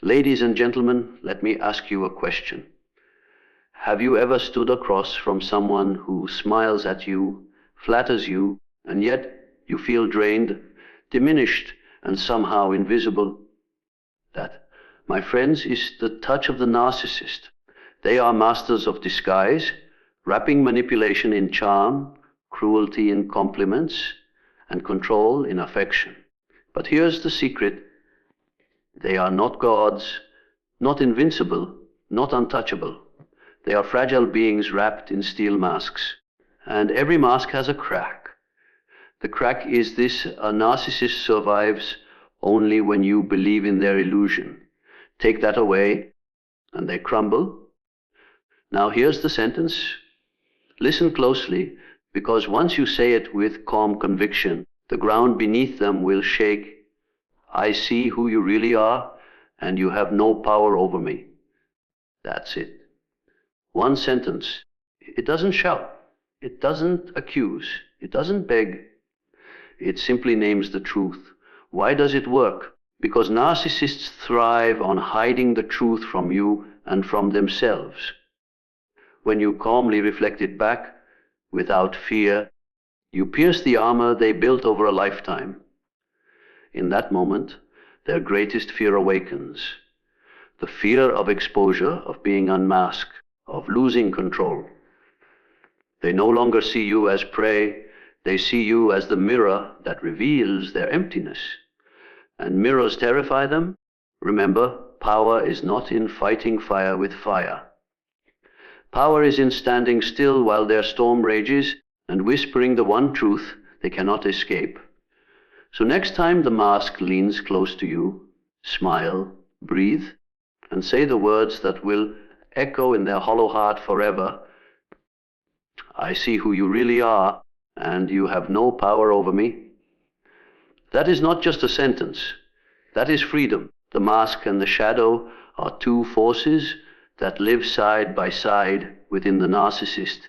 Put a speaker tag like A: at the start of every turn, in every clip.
A: Ladies and gentlemen, let me ask you a question. Have you ever stood across from someone who smiles at you, flatters you, and yet you feel drained, diminished, and somehow invisible? That, my friends, is the touch of the narcissist. They are masters of disguise, wrapping manipulation in charm, cruelty in compliments, and control in affection. But here's the secret. They are not gods, not invincible, not untouchable. They are fragile beings wrapped in steel masks. And every mask has a crack. The crack is this: a narcissist survives only when you believe in their illusion. Take that away, and they crumble. Now here's the sentence. Listen closely, because once you say it with calm conviction, the ground beneath them will shake. I see who you really are, and you have no power over me. That's it. One sentence. It doesn't shout. It doesn't accuse. It doesn't beg. It simply names the truth. Why does it work? Because narcissists thrive on hiding the truth from you and from themselves. When you calmly reflect it back, without fear, you pierce the armor they built over a lifetime. In that moment, their greatest fear awakens. The fear of exposure, of being unmasked, of losing control. They no longer see you as prey. They see you as the mirror that reveals their emptiness. And mirrors terrify them. Remember, power is not in fighting fire with fire. Power is in standing still while their storm rages and whispering the one truth they cannot escape. So next time the mask leans close to you, smile, breathe, and say the words that will echo in their hollow heart forever. I see who you really are, and you have no power over me. That is not just a sentence. That is freedom. The mask and the shadow are two forces that live side by side within the narcissist,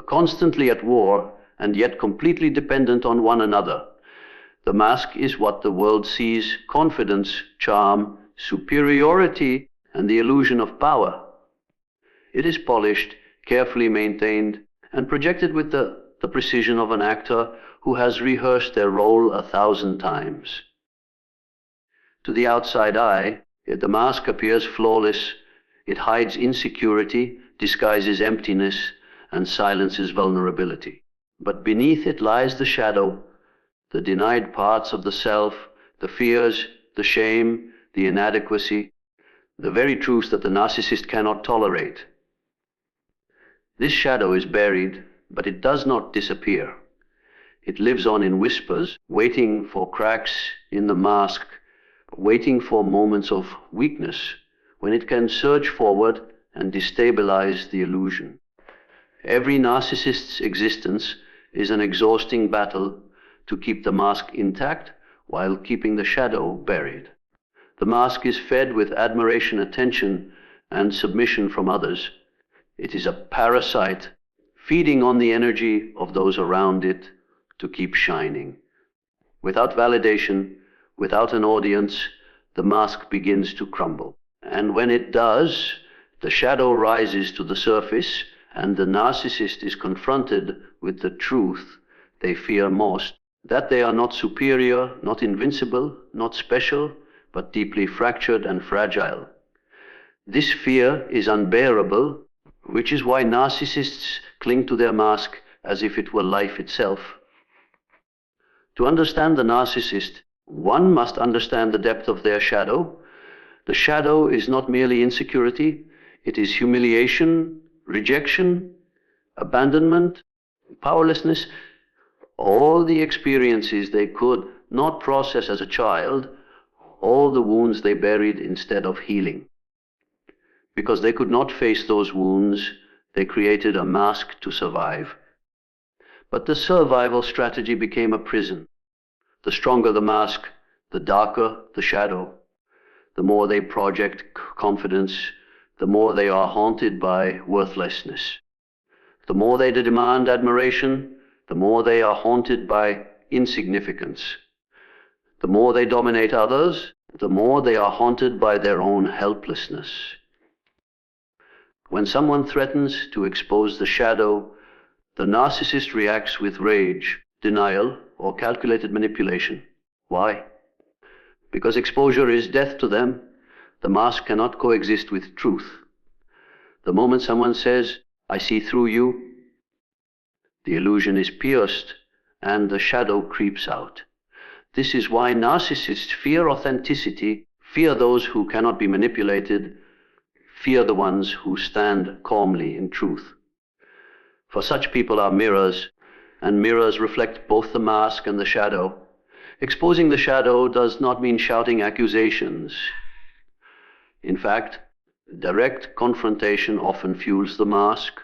A: constantly at war and yet completely dependent on one another. The mask is what the world sees: confidence, charm, superiority, and the illusion of power. It is polished, carefully maintained, and projected with the precision of an actor who has rehearsed their role 1,000 times. To the outside eye, the mask appears flawless. It hides insecurity, disguises emptiness, and silences vulnerability. But beneath it lies the shadow, the denied parts of the self, the fears, the shame, the inadequacy, the very truths that the narcissist cannot tolerate. This shadow is buried, but it does not disappear. It lives on in whispers, waiting for cracks in the mask, waiting for moments of weakness when it can surge forward and destabilize the illusion. Every narcissist's existence is an exhausting battle to keep the mask intact while keeping the shadow buried. The mask is fed with admiration, attention, and submission from others. It is a parasite, feeding on the energy of those around it to keep shining. Without validation, without an audience, the mask begins to crumble. And when it does, the shadow rises to the surface, and the narcissist is confronted with the truth they fear most: that they are not superior, not invincible, not special, but deeply fractured and fragile. This fear is unbearable, which is why narcissists cling to their mask as if it were life itself. To understand the narcissist, one must understand the depth of their shadow. The shadow is not merely insecurity, it is humiliation, rejection, abandonment, powerlessness, all the experiences they could not process as a child, all the wounds they buried instead of healing. Because they could not face those wounds, they created a mask to survive. But the survival strategy became a prison. The stronger the mask, the darker the shadow. The more they project confidence, the more they are haunted by worthlessness. The more they demand admiration, the more they are haunted by insignificance. The more they dominate others, the more they are haunted by their own helplessness. When someone threatens to expose the shadow, the narcissist reacts with rage, denial, or calculated manipulation. Why? Because exposure is death to them. The mask cannot coexist with truth. The moment someone says, "I see through you," the illusion is pierced and the shadow creeps out. This is why narcissists fear authenticity, fear those who cannot be manipulated, fear the ones who stand calmly in truth. For such people are mirrors, and mirrors reflect both the mask and the shadow. Exposing the shadow does not mean shouting accusations. In fact, direct confrontation often fuels the mask,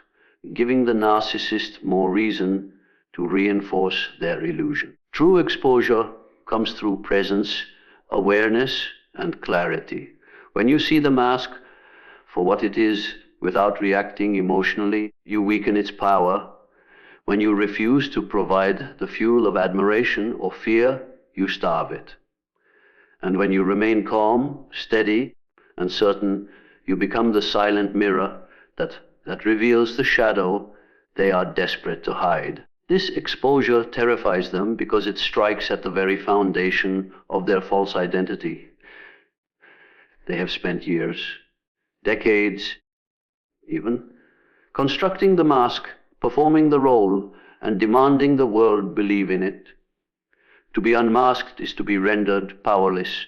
A: giving the narcissist more reason to reinforce their illusion. True exposure comes through presence, awareness, and clarity. When you see the mask for what it is without reacting emotionally, you weaken its power. When you refuse to provide the fuel of admiration or fear, you starve it. And when you remain calm, steady, and certain, you become the silent mirror that reveals the shadow they are desperate to hide. This exposure terrifies them because it strikes at the very foundation of their false identity. They have spent years, decades even, constructing the mask, performing the role, and demanding the world believe in it. To be unmasked is to be rendered powerless.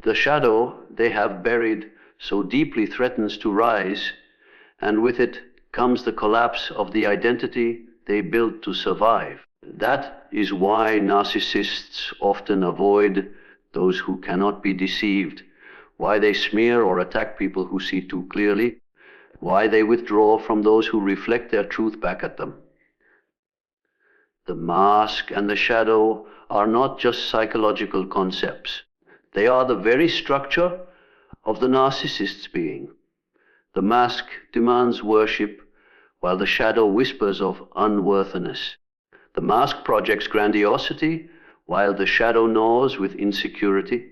A: The shadow they have buried so deeply threatens to rise, and with it comes the collapse of the identity they built to survive. That is why narcissists often avoid those who cannot be deceived, why they smear or attack people who see too clearly, why they withdraw from those who reflect their truth back at them. The mask and the shadow are not just psychological concepts. They are the very structure of the narcissist's being. The mask demands worship, while the shadow whispers of unworthiness. The mask projects grandiosity, while the shadow gnaws with insecurity.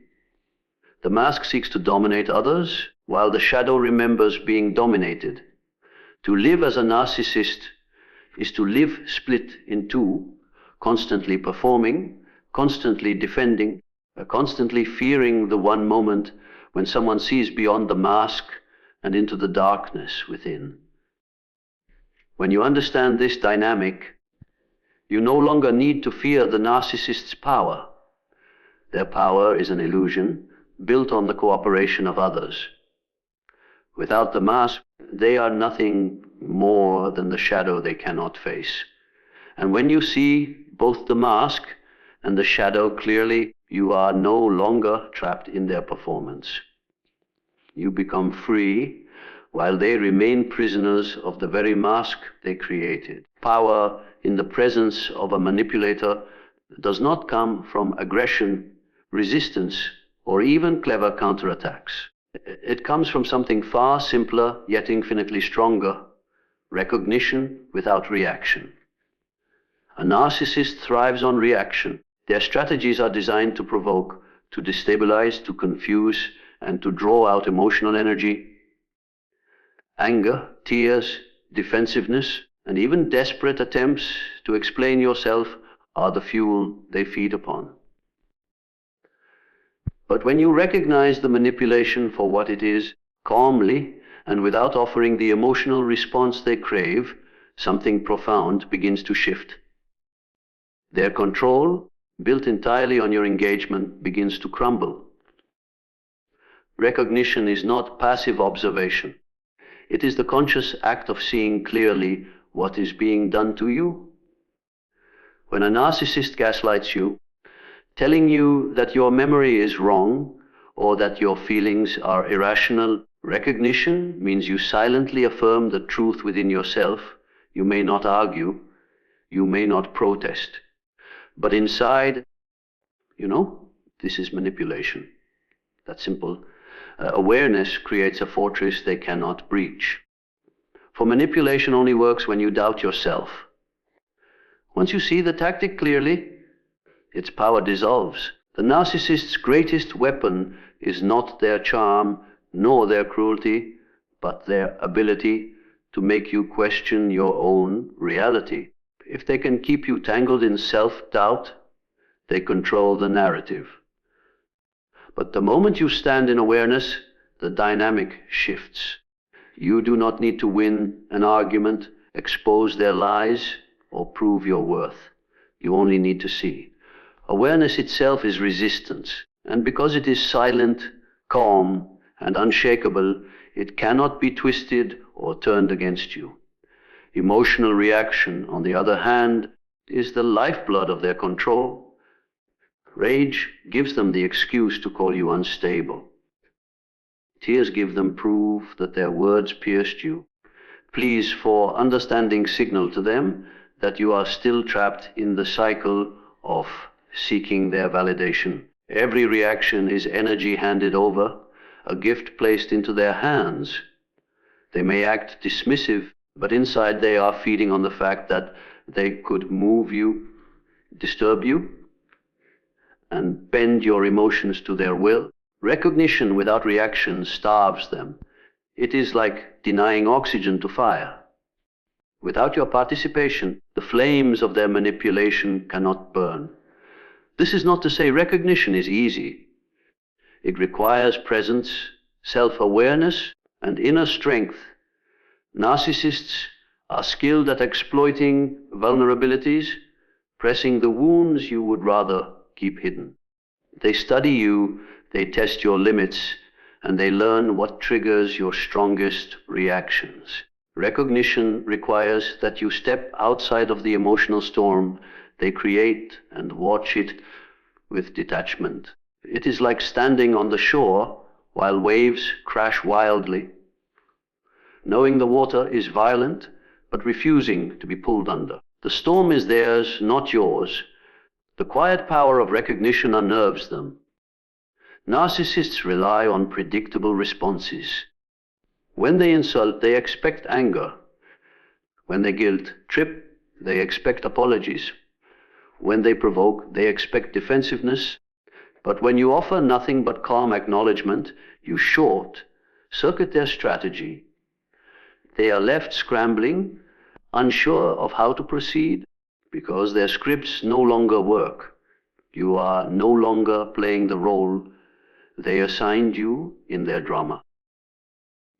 A: The mask seeks to dominate others, while the shadow remembers being dominated. To live as a narcissist is to live split in two, constantly performing, constantly defending, constantly fearing the one moment when someone sees beyond the mask and into the darkness within. When you understand this dynamic, you no longer need to fear the narcissist's power. Their power is an illusion built on the cooperation of others. Without the mask, they are nothing more than the shadow they cannot face. And when you see both the mask and the shadow clearly, you are no longer trapped in their performance. You become free, while they remain prisoners of the very mask they created. Power in the presence of a manipulator does not come from aggression, resistance, or even clever counterattacks. It comes from something far simpler, yet infinitely stronger: recognition without reaction. A narcissist thrives on reaction. Their strategies are designed to provoke, to destabilize, to confuse, and to draw out emotional energy. Anger, tears, defensiveness, and even desperate attempts to explain yourself are the fuel they feed upon. But when you recognize the manipulation for what it is, calmly and without offering the emotional response they crave, something profound begins to shift. Their control, built entirely on your engagement, begins to crumble. Recognition is not passive observation. It is the conscious act of seeing clearly what is being done to you. When a narcissist gaslights you, telling you that your memory is wrong or that your feelings are irrational, recognition means you silently affirm the truth within yourself. You may not argue, you may not protest, but inside, this is manipulation. That's simple. Awareness creates a fortress they cannot breach. For manipulation only works when you doubt yourself. Once you see the tactic clearly, its power dissolves. The narcissist's greatest weapon is not their charm nor their cruelty, but their ability to make you question your own reality. If they can keep you tangled in self-doubt, they control the narrative. But the moment you stand in awareness, the dynamic shifts. You do not need to win an argument, expose their lies, or prove your worth. You only need to see. Awareness itself is resistance, and because it is silent, calm, and unshakable, it cannot be twisted or turned against you. Emotional reaction, on the other hand, is the lifeblood of their control. Rage gives them the excuse to call you unstable. Tears give them proof that their words pierced you. Pleas for understanding signal to them that you are still trapped in the cycle of seeking their validation. Every reaction is energy handed over, a gift placed into their hands. They may act dismissive, but inside they are feeding on the fact that they could move you, disturb you, and bend your emotions to their will. Recognition without reaction starves them. It is like denying oxygen to fire. Without your participation, the flames of their manipulation cannot burn. This is not to say recognition is easy. It requires presence, self-awareness, and inner strength. Narcissists are skilled at exploiting vulnerabilities, pressing the wounds you would rather keep hidden. They study you, they test your limits, and they learn what triggers your strongest reactions. Recognition requires that you step outside of the emotional storm they create and watch it with detachment. It is like standing on the shore while waves crash wildly, knowing the water is violent but refusing to be pulled under. The storm is theirs, not yours. The quiet power of recognition unnerves them. Narcissists rely on predictable responses. When they insult, they expect anger. When they guilt trip, they expect apologies. When they provoke, they expect defensiveness. But when you offer nothing but calm acknowledgement, you circuit their strategy. They are left scrambling, unsure of how to proceed, because their scripts no longer work. You are no longer playing the role they assigned you in their drama.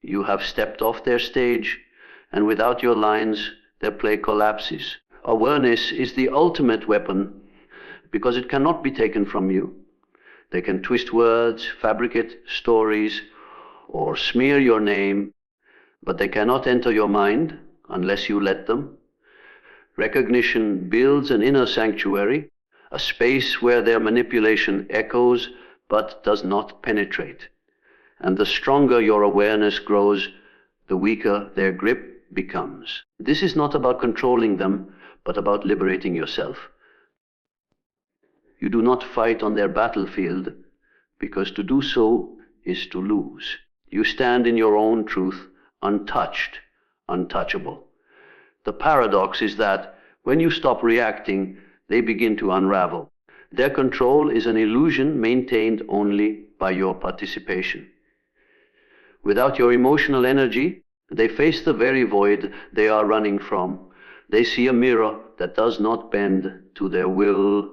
A: You have stepped off their stage, and without your lines, their play collapses. Awareness is the ultimate weapon, because it cannot be taken from you. They can twist words, fabricate stories, or smear your name, but they cannot enter your mind unless you let them. Recognition builds an inner sanctuary, a space where their manipulation echoes but does not penetrate. And the stronger your awareness grows, the weaker their grip becomes. This is not about controlling them, but about liberating yourself. You do not fight on their battlefield, because to do so is to lose. You stand in your own truth, untouched, untouchable. The paradox is that when you stop reacting, they begin to unravel. Their control is an illusion maintained only by your participation. Without your emotional energy, they face the very void they are running from. They see a mirror that does not bend to their will,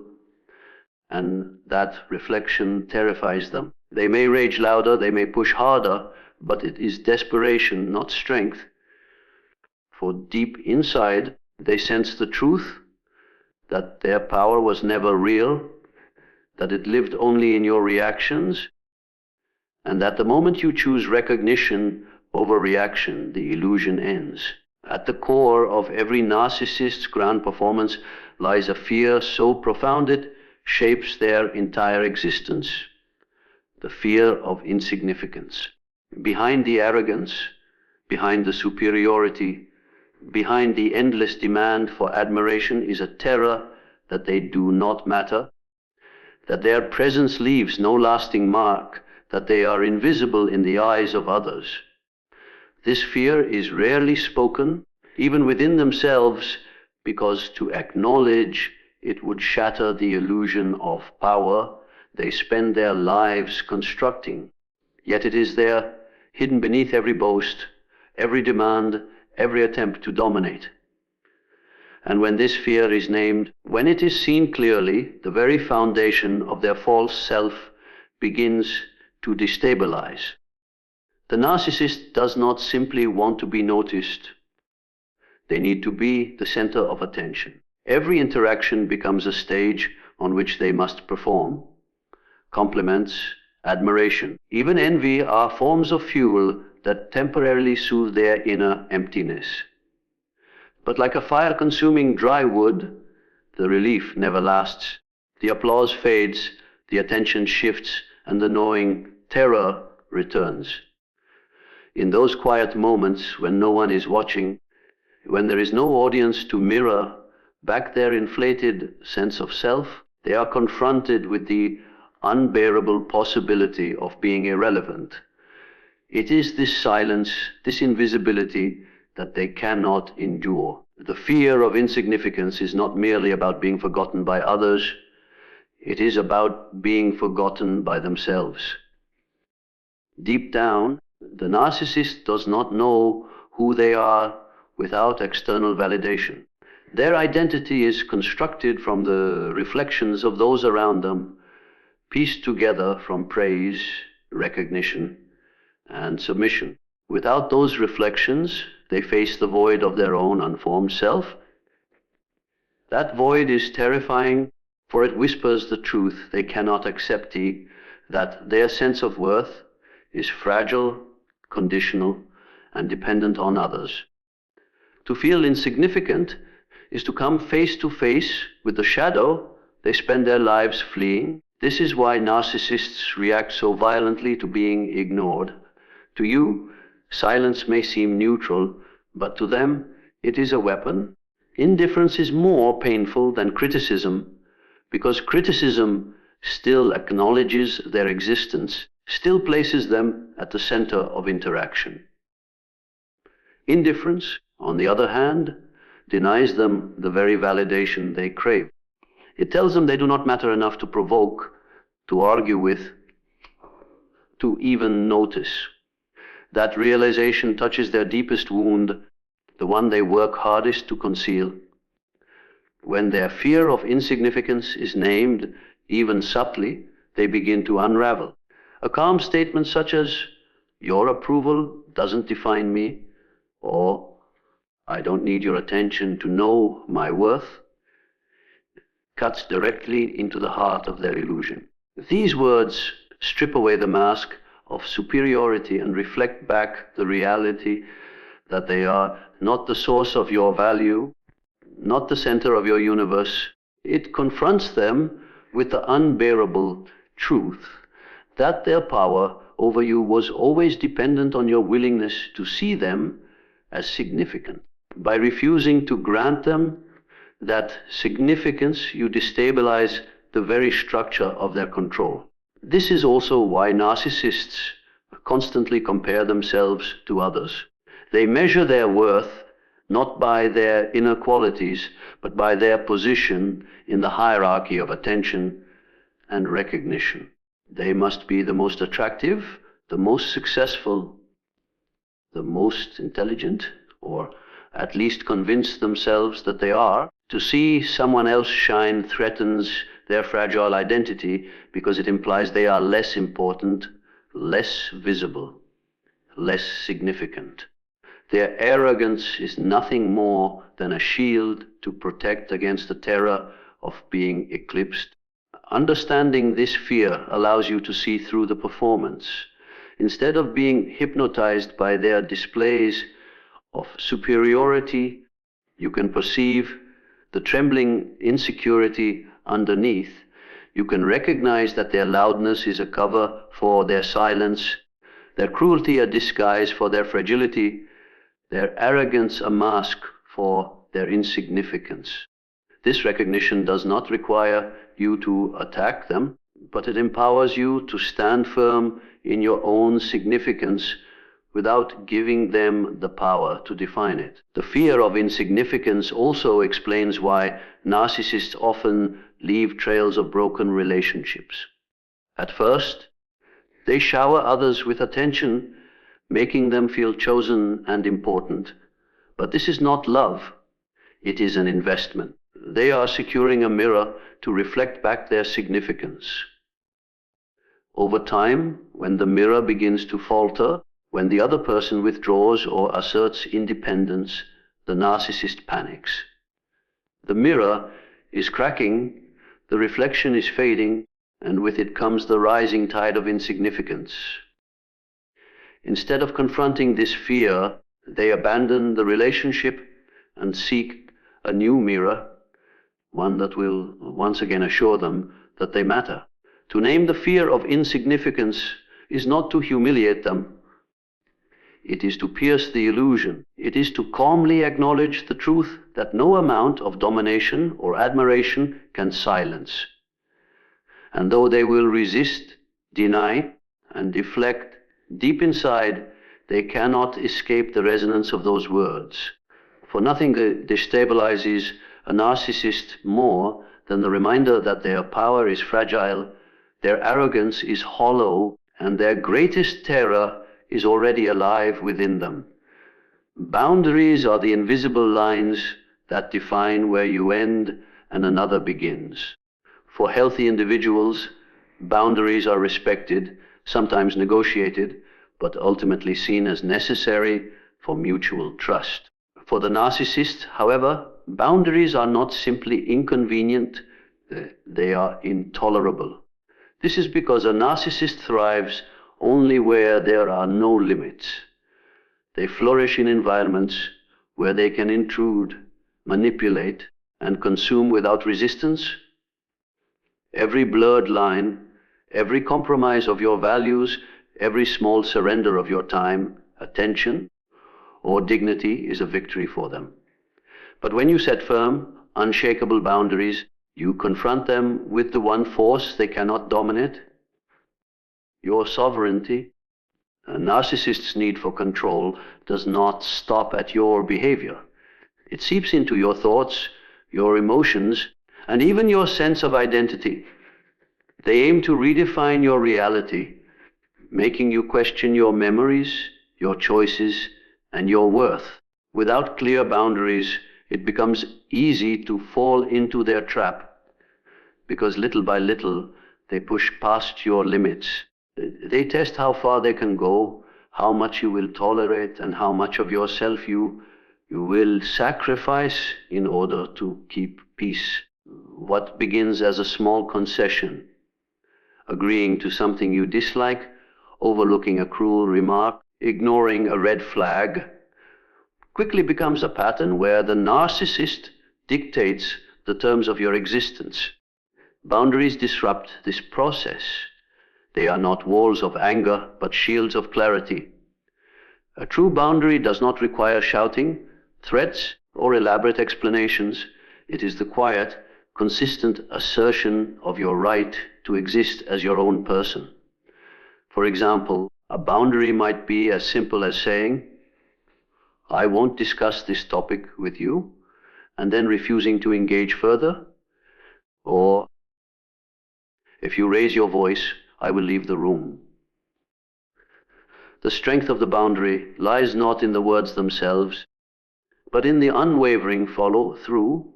A: and that reflection terrifies them. They may rage louder, they may push harder, but it is desperation, not strength. For deep inside, they sense the truth, that their power was never real, that it lived only in your reactions, and that the moment you choose recognition over reaction, the illusion ends. At the core of every narcissist's ground performance lies a fear so profound it shapes their entire existence, the fear of insignificance. Behind the arrogance, behind the superiority, behind the endless demand for admiration is a terror that they do not matter, that their presence leaves no lasting mark, that they are invisible in the eyes of others. This fear is rarely spoken, even within themselves, because to acknowledge it would shatter the illusion of power they spend their lives constructing. Yet it is there, hidden beneath every boast, every demand, every attempt to dominate. And when this fear is named, when it is seen clearly, the very foundation of their false self begins to destabilize. The narcissist does not simply want to be noticed. They need to be the center of attention. Every interaction becomes a stage on which they must perform. Compliments, admiration, even envy are forms of fuel that temporarily soothe their inner emptiness. But like a fire consuming dry wood, the relief never lasts. The applause fades, the attention shifts, and the gnawing terror returns. In those quiet moments when no one is watching, when there is no audience to mirror back their inflated sense of self, they are confronted with the unbearable possibility of being irrelevant. It is this silence, this invisibility, that they cannot endure. The fear of insignificance is not merely about being forgotten by others, it is about being forgotten by themselves. Deep down, the narcissist does not know who they are without external validation. Their identity is constructed from the reflections of those around them, pieced together from praise, recognition, and submission. Without those reflections, they face the void of their own unformed self. That void is terrifying, for it whispers the truth they cannot accept, that their sense of worth is fragile, conditional, and dependent on others. To feel insignificant is to come face to face with the shadow they spend their lives fleeing. This is why narcissists react so violently to being ignored. To you, silence may seem neutral, but to them, it is a weapon. Indifference is more painful than criticism, because criticism still acknowledges their existence, still places them at the center of interaction. Indifference, on the other hand, denies them the very validation they crave. It tells them they do not matter enough to provoke, to argue with, to even notice. That realization touches their deepest wound, the one they work hardest to conceal. When their fear of insignificance is named, even subtly, they begin to unravel. A calm statement such as, "Your approval doesn't define me," or "I don't need your attention to know my worth," cuts directly into the heart of their illusion. These words strip away the mask of superiority and reflect back the reality that they are not the source of your value, not the center of your universe. It confronts them with the unbearable truth that their power over you was always dependent on your willingness to see them as significant. By refusing to grant them that significance, you destabilize the very structure of their control. This is also why narcissists constantly compare themselves to others. They measure their worth not by their inner qualities, but by their position in the hierarchy of attention and recognition. They must be the most attractive, the most successful, the most intelligent, or at least convince themselves that they are. To see someone else shine threatens their fragile identity because it implies they are less important, less visible, less significant. Their arrogance is nothing more than a shield to protect against the terror of being eclipsed. Understanding this fear allows you to see through the performance. Instead of being hypnotized by their displays of superiority, you can perceive the trembling insecurity underneath. You can recognize that their loudness is a cover for their silence, their cruelty a disguise for their fragility, their arrogance a mask for their insignificance. This recognition does not require you to attack them, but it empowers you to stand firm in your own significance without giving them the power to define it. The fear of insignificance also explains why narcissists often leave trails of broken relationships. At first, they shower others with attention, making them feel chosen and important. But this is not love. It is an investment. They are securing a mirror to reflect back their significance. Over time, when the mirror begins to falter, when the other person withdraws or asserts independence, the narcissist panics. The mirror is cracking, the reflection is fading, and with it comes the rising tide of insignificance. Instead of confronting this fear, they abandon the relationship and seek a new mirror, one that will once again assure them that they matter. To name the fear of insignificance is not to humiliate them. It is to pierce the illusion. It is to calmly acknowledge the truth that no amount of domination or admiration can silence. And though they will resist, deny, and deflect, deep inside, they cannot escape the resonance of those words. For nothing destabilizes a narcissist more than the reminder that their power is fragile, their arrogance is hollow, and their greatest terror is already alive within them. Boundaries are the invisible lines that define where you end and another begins. For healthy individuals, boundaries are respected, sometimes negotiated, but ultimately seen as necessary for mutual trust. For the narcissist, however, boundaries are not simply inconvenient, they are intolerable. This is because a narcissist thrives only where there are no limits. They flourish in environments where they can intrude, manipulate, and consume without resistance. Every blurred line, every compromise of your values, every small surrender of your time, attention, or dignity is a victory for them. But when you set firm, unshakable boundaries, you confront them with the one force they cannot dominate, your sovereignty. A narcissist's need for control does not stop at your behavior. It seeps into your thoughts, your emotions, and even your sense of identity. They aim to redefine your reality, making you question your memories, your choices, and your worth. Without clear boundaries, it becomes easy to fall into their trap, because little by little, they push past your limits. They test how far they can go, how much you will tolerate, and how much of yourself you will sacrifice in order to keep peace. What begins as a small concession, agreeing to something you dislike, overlooking a cruel remark, ignoring a red flag, quickly becomes a pattern where the narcissist dictates the terms of your existence. Boundaries disrupt this process. They are not walls of anger, but shields of clarity. A true boundary does not require shouting, threats, or elaborate explanations. It is the quiet, consistent assertion of your right to exist as your own person. For example, a boundary might be as simple as saying, "I won't discuss this topic with you," and then refusing to engage further. Or, "If you raise your voice, I will leave the room." The strength of the boundary lies not in the words themselves, but in the unwavering follow-through.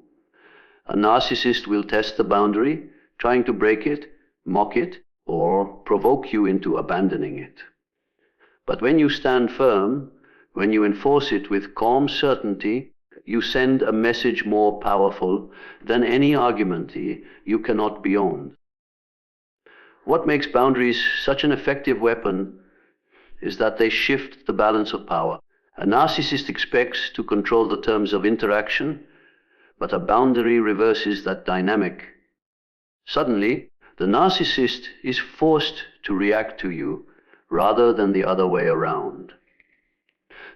A: A narcissist will test the boundary, trying to break it, mock it, or provoke you into abandoning it. But when you stand firm, when you enforce it with calm certainty, you send a message more powerful than any argument you cannot be owned. What makes boundaries such an effective weapon is that they shift the balance of power. A narcissist expects to control the terms of interaction, but a boundary reverses that dynamic. Suddenly, the narcissist is forced to react to you rather than the other way around.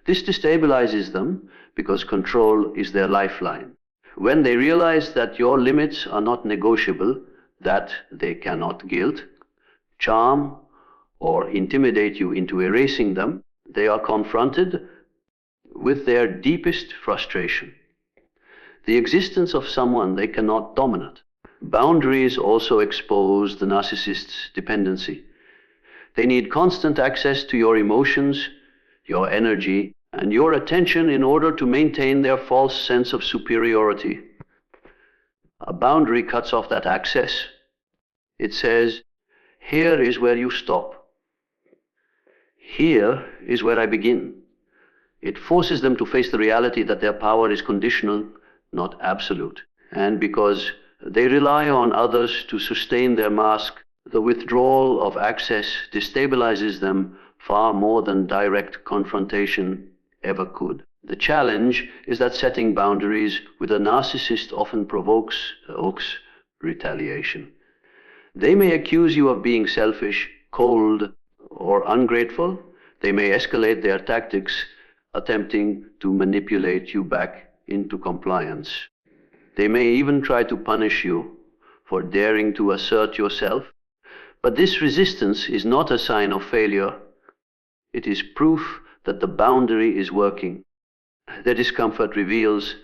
A: This destabilizes them because control is their lifeline. When they realize that your limits are not negotiable, that they cannot guilt, charm, or intimidate you into erasing them, they are confronted with their deepest frustration. The existence of someone they cannot dominate. Boundaries also expose the narcissist's dependency. They need constant access to your emotions, your energy, and your attention in order to maintain their false sense of superiority. A boundary cuts off that access. It says, here is where you stop. Here is where I begin. It forces them to face the reality that their power is conditional, not absolute. And because they rely on others to sustain their mask, the withdrawal of access destabilizes them far more than direct confrontation ever could. The challenge is that setting boundaries with a narcissist often provokes retaliation. They may accuse you of being selfish, cold, or ungrateful. They may escalate their tactics, attempting to manipulate you back into compliance. They may even try to punish you for daring to assert yourself. But this resistance is not a sign of failure. It is proof that the boundary is working. Their discomfort reveals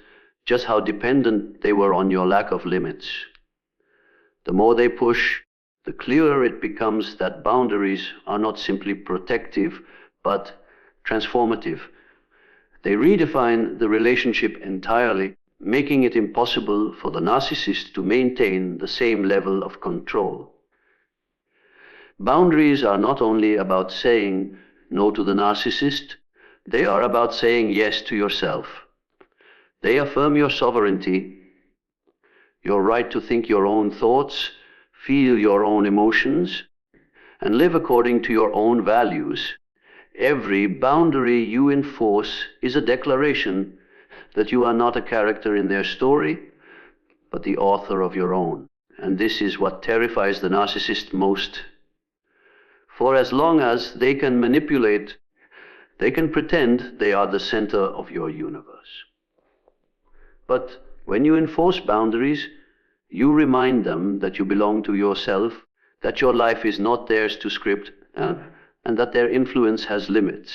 A: just how dependent they were on your lack of limits. The more they push, the clearer it becomes that boundaries are not simply protective, but transformative. They redefine the relationship entirely, making it impossible for the narcissist to maintain the same level of control. Boundaries are not only about saying no to the narcissist, they are about saying yes to yourself. They affirm your sovereignty, your right to think your own thoughts, feel your own emotions, and live according to your own values. Every boundary you enforce is a declaration that you are not a character in their story, but the author of your own. And this is what terrifies the narcissist most. For as long as they can manipulate, they can pretend they are the center of your universe. But when you enforce boundaries, you remind them that you belong to yourself, that your life is not theirs to script, and that their influence has limits.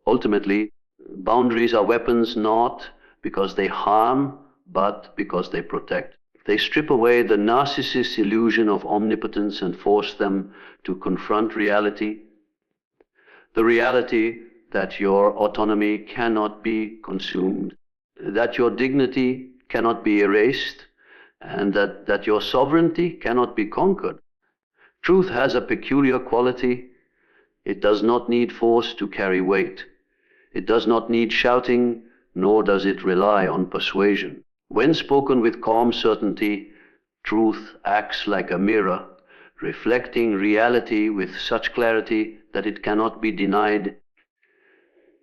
A: Ultimately, boundaries are weapons not because they harm, but because they protect. They strip away the narcissist's illusion of omnipotence and force them to confront reality. The reality that your autonomy cannot be consumed, that your dignity cannot be erased, and that your sovereignty cannot be conquered. Truth has a peculiar quality. It does not need force to carry weight. It does not need shouting, nor does it rely on persuasion. When spoken with calm certainty, truth acts like a mirror, reflecting reality with such clarity that it cannot be denied,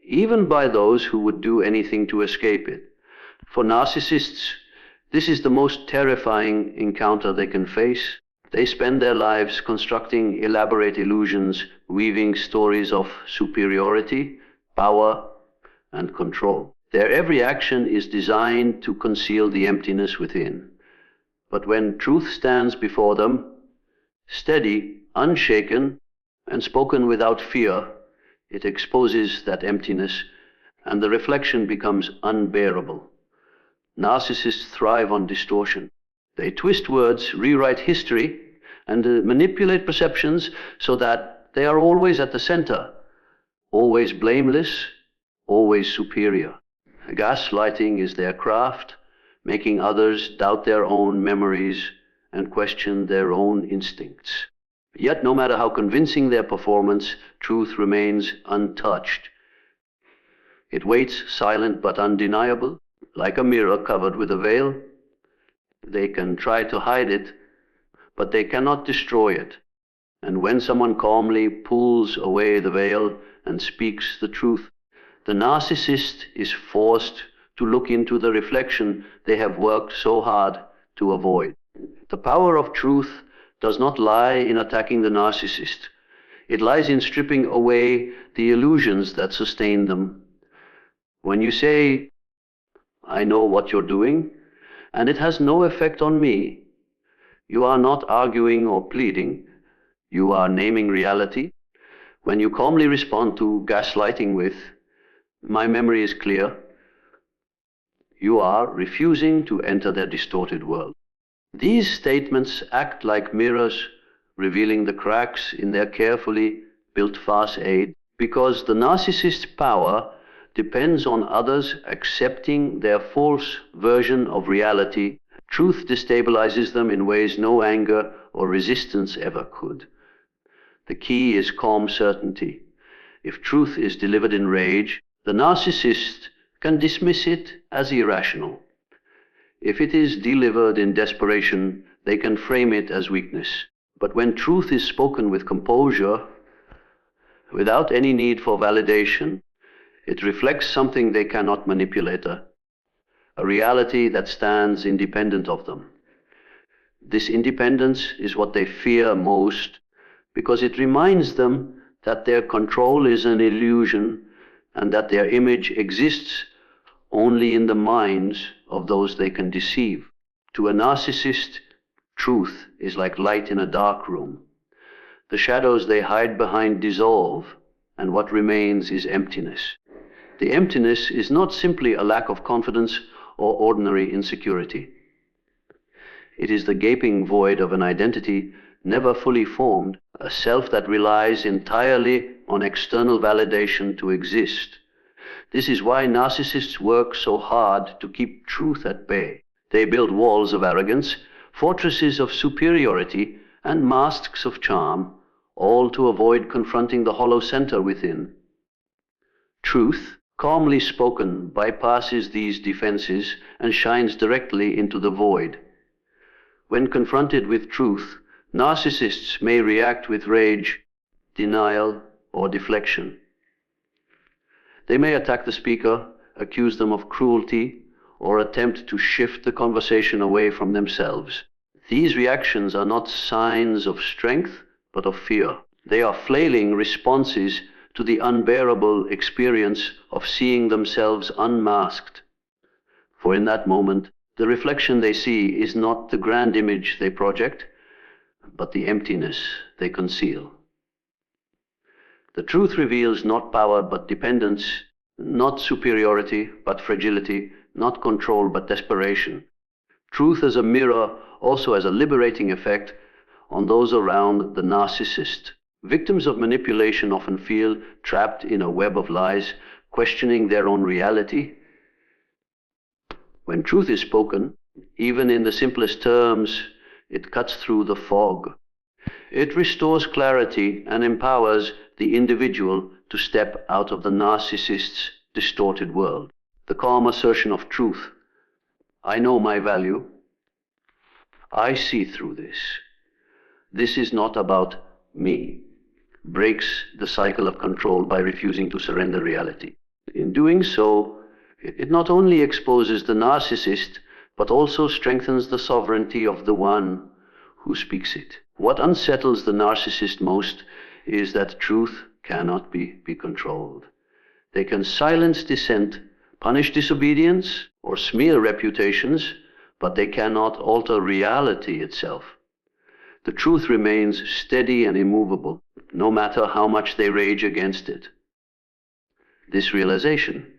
A: even by those who would do anything to escape it. For narcissists, this is the most terrifying encounter they can face. They spend their lives constructing elaborate illusions, weaving stories of superiority, power, and control. Their every action is designed to conceal the emptiness within. But when truth stands before them, steady, unshaken, and spoken without fear, it exposes that emptiness, and the reflection becomes unbearable. Narcissists thrive on distortion. They twist words, rewrite history, and manipulate perceptions so that they are always at the center, always blameless, always superior. Gaslighting is their craft, making others doubt their own memories and question their own instincts. Yet, no matter how convincing their performance, truth remains untouched. It waits silent but undeniable, like a mirror covered with a veil. They can try to hide it, but they cannot destroy it. And when someone calmly pulls away the veil and speaks the truth, the narcissist is forced to look into the reflection they have worked so hard to avoid. The power of truth does not lie in attacking the narcissist. It lies in stripping away the illusions that sustain them. When you say, "I know what you're doing, and it has no effect on me," you are not arguing or pleading. You are naming reality. When you calmly respond to gaslighting with, "My memory is clear," you are refusing to enter their distorted world. These statements act like mirrors, revealing the cracks in their carefully built facade, because the narcissist's power depends on others accepting their false version of reality. Truth destabilizes them in ways no anger or resistance ever could. The key is calm certainty. If truth is delivered in rage, the narcissist can dismiss it as irrational. If it is delivered in desperation, they can frame it as weakness. But when truth is spoken with composure, without any need for validation, it reflects something they cannot manipulate, a reality that stands independent of them. This independence is what they fear most, because it reminds them that their control is an illusion and that their image exists only in the minds of those they can deceive. To a narcissist, truth is like light in a dark room. The shadows they hide behind dissolve, and what remains is emptiness. The emptiness is not simply a lack of confidence or ordinary insecurity. It is the gaping void of an identity never fully formed, a self that relies entirely on external validation to exist. This is why narcissists work so hard to keep truth at bay. They build walls of arrogance, fortresses of superiority, and masks of charm, all to avoid confronting the hollow center within. Truth, calmly spoken, bypasses these defenses and shines directly into the void. When confronted with truth, narcissists may react with rage, denial, or deflection. They may attack the speaker, accuse them of cruelty, or attempt to shift the conversation away from themselves. These reactions are not signs of strength, but of fear. They are flailing responses to the unbearable experience of seeing themselves unmasked. For in that moment, the reflection they see is not the grand image they project, but the emptiness they conceal. The truth reveals not power but dependence, not superiority but fragility, not control but desperation. Truth as a mirror also has a liberating effect on those around the narcissist. Victims of manipulation often feel trapped in a web of lies, questioning their own reality. When truth is spoken, even in the simplest terms, it cuts through the fog. It restores clarity and empowers the individual to step out of the narcissist's distorted world. The calm assertion of truth, I know my value, I see through this. This is not about me, breaks the cycle of control by refusing to surrender reality. In doing so, it not only exposes the narcissist, but also strengthens the sovereignty of the one who speaks it. What unsettles the narcissist most is that truth cannot be controlled. They can silence dissent, punish disobedience, or smear reputations, but they cannot alter reality itself. The truth remains steady and immovable, no matter how much they rage against it. This realization,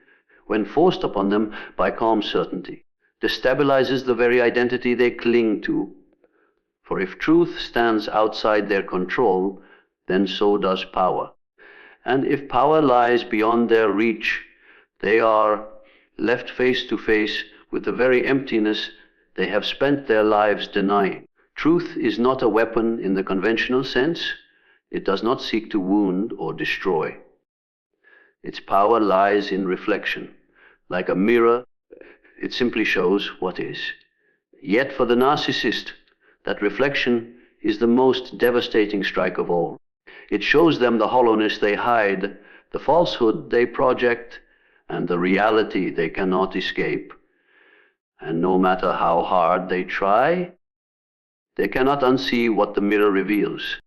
A: when forced upon them by calm certainty, destabilizes the very identity they cling to. For if truth stands outside their control, then so does power. And if power lies beyond their reach, they are left face to face with the very emptiness they have spent their lives denying. Truth is not a weapon in the conventional sense. It does not seek to wound or destroy. Its power lies in reflection. Like a mirror, it simply shows what is. Yet for the narcissist, that reflection is the most devastating strike of all. It shows them the hollowness they hide, the falsehood they project, and the reality they cannot escape. And no matter how hard they try, they cannot unsee what the mirror reveals.